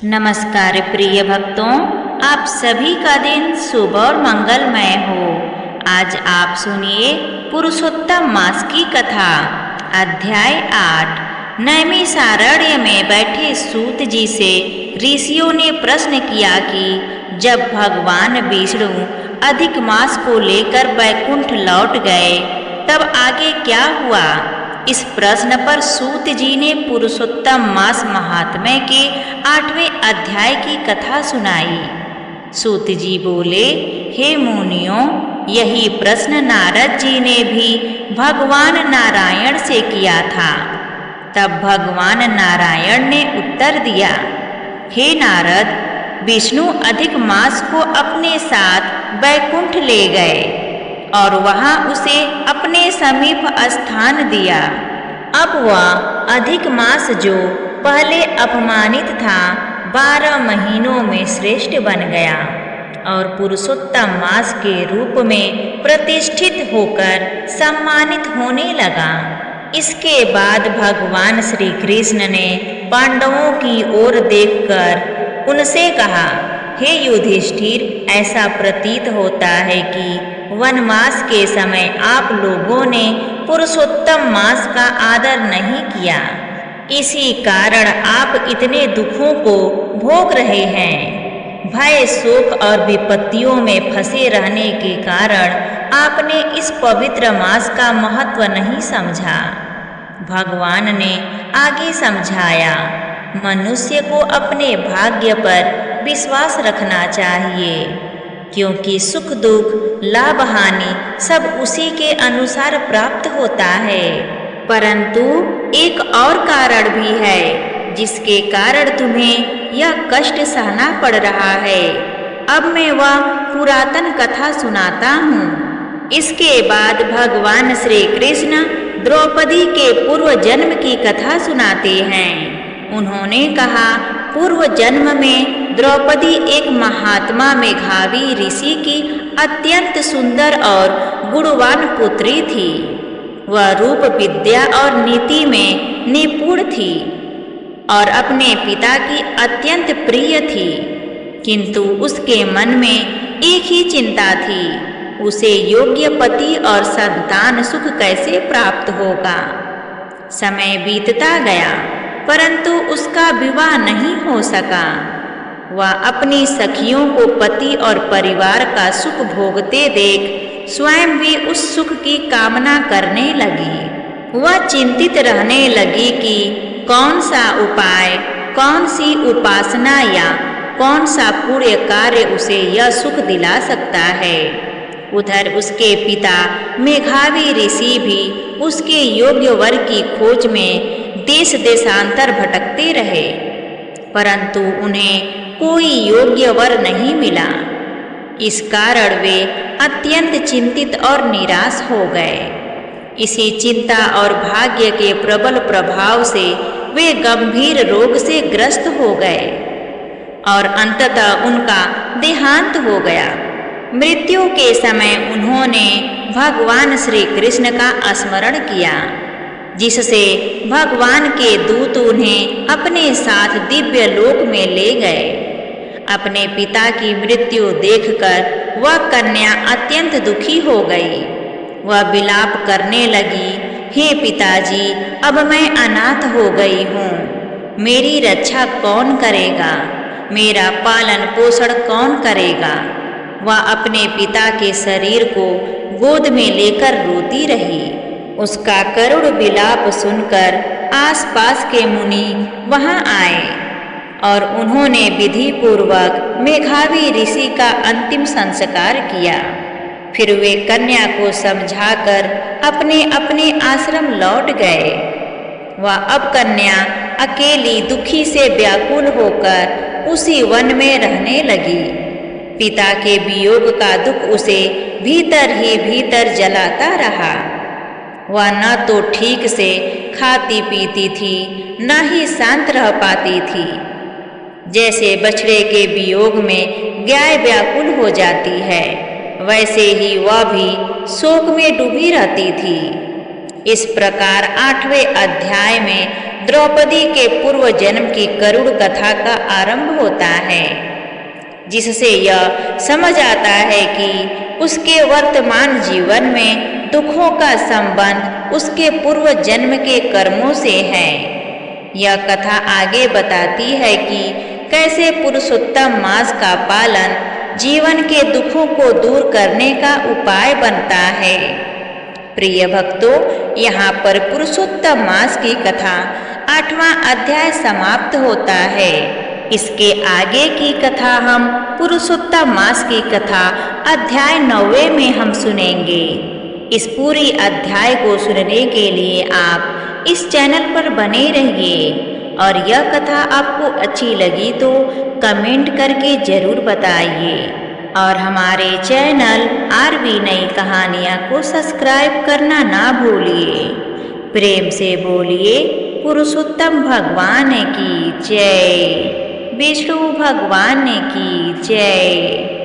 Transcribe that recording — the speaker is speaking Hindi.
नमस्कार प्रिय भक्तों, आप सभी का दिन शुभ और मंगलमय हो। आज आप सुनिए पुरुषोत्तम मास की कथा। अध्याय 8। नैमिषारण्य में बैठे सूत जी से ऋषियों ने प्रश्न किया कि जब भगवान विष्णु अधिक मास को लेकर वैकुंठ लौट गए तब आगे क्या हुआ। इस प्रश्न पर सूत जी ने पुरुषोत्तम मास महात्म्य के 8वें अध्याय की कथा सुनाई। सूत जी बोले, हे मुनियों, यही प्रश्न नारद जी ने भी भगवान नारायण से किया था। तब भगवान नारायण ने उत्तर दिया, हे नारद, विष्णु अधिक मास को अपने साथ वैकुंठ ले गए और वहां उसे अपने समीप स्थान दिया। अब वह अधिक मास जो पहले अपमानित था 12 महीनों में श्रेष्ठ बन गया और पुरुषोत्तम मास के रूप में प्रतिष्ठित होकर सम्मानित होने लगा। इसके बाद भगवान श्री कृष्ण ने पांडवों की ओर देखकर उनसे कहा, हे युधिष्ठिर, ऐसा प्रतीत होता है कि वनवास के समय आप लोगों ने पुरुषोत्तम मास का आदर नहीं किया। इसी कारण आप इतने दुखों को भोग रहे हैं। भय, शोक और विपत्तियों में फंसे रहने के कारण आपने इस पवित्र मास का महत्व नहीं समझा। भगवान ने आगे समझाया, मनुष्य को अपने भाग्य पर विश्वास रखना चाहिए, क्योंकि सुख दुख, लाभ हानि सब उसी के अनुसार प्राप्त होता है। परंतु एक और कारण भी है जिसके कारण तुम्हें यह कष्ट सहना पड़ रहा है। अब मैं वह पुरातन कथा सुनाता हूँ। इसके बाद भगवान श्री कृष्ण द्रौपदी के पूर्व जन्म की कथा सुनाते हैं। उन्होंने कहा, पूर्व जन्म में द्रौपदी एक महात्मा मेघावी ऋषि की अत्यंत सुंदर और गुणवान पुत्री थी। वह रूप, विद्या और नीति में निपुण थी और अपने पिता की अत्यंत प्रिय थी। किंतु उसके मन में एक ही चिंता थी, उसे योग्य पति और संतान सुख कैसे प्राप्त होगा। समय बीतता गया परंतु उसका विवाह नहीं हो सका। वह अपनी सखियों को पति और परिवार का सुख भोगते देख स्वयं भी उस सुख की कामना करने लगी। वह चिंतित रहने लगी कि कौन सा उपाय, कौन सी उपासना या कौन सा पुण्य कार्य उसे यह सुख दिला सकता है। उधर उसके पिता मेघावी ऋषि भी उसके योग्य वर की खोज में देश देशांतर भटकते रहे, परंतु उन्हें कोई योग्य वर नहीं मिला। इस कारण वे अत्यंत चिंतित और निराश हो गए। इसी चिंता और भाग्य के प्रबल प्रभाव से वे गंभीर रोग से ग्रस्त हो गए और अंततः उनका देहांत हो गया। मृत्यु के समय उन्होंने भगवान श्री कृष्ण का स्मरण किया, जिससे भगवान के दूत उन्हें अपने साथ दिव्य लोक में ले गए। अपने पिता की मृत्यु देखकर वह कन्या अत्यंत दुखी हो गई। वह विलाप करने लगी, हे पिताजी, अब मैं अनाथ हो गई हूँ। मेरी रक्षा कौन करेगा? मेरा पालन पोषण कौन करेगा? वह अपने पिता के शरीर को गोद में लेकर रोती रही। उसका करुण विलाप सुनकर आसपास के मुनि वहां आए और उन्होंने विधि पूर्वक मेघावी ऋषि का अंतिम संस्कार किया। फिर वे कन्या को समझाकर अपने अपने आश्रम लौट गए। वह अब कन्या अकेली दुखी से व्याकुल होकर उसी वन में रहने लगी। पिता के वियोग का दुख उसे भीतर ही भीतर जलाता रहा। वह न तो ठीक से खाती पीती थी, न ही शांत रह पाती थी। जैसे बछड़े के वियोग में गाय व्याकुल हो जाती है, वैसे ही वह भी शोक में डूबी रहती थी। इस प्रकार 8वें अध्याय में द्रौपदी के पूर्व जन्म की करुण कथा का आरंभ होता है, जिससे यह समझ आता है कि उसके वर्तमान जीवन में दुखों का संबंध उसके पूर्व जन्म के कर्मों से है। यह कथा आगे बताती है कि कैसे पुरुषोत्तम मास का पालन जीवन के दुखों को दूर करने का उपाय बनता है। प्रिय भक्तों, यहाँ पर पुरुषोत्तम मास की कथा 8वां अध्याय समाप्त होता है। इसके आगे की कथा हम पुरुषोत्तम मास की कथा अध्याय 9वें में हम सुनेंगे। इस पूरी अध्याय को सुनने के लिए आप इस चैनल पर बने रहिए और यह कथा आपको अच्छी लगी तो कमेंट करके जरूर बताइए और हमारे चैनल आरवी नई कहानियाँ को सब्सक्राइब करना ना भूलिए। प्रेम से बोलिए पुरुषोत्तम भगवान की जय, विष्णु भगवान की जय।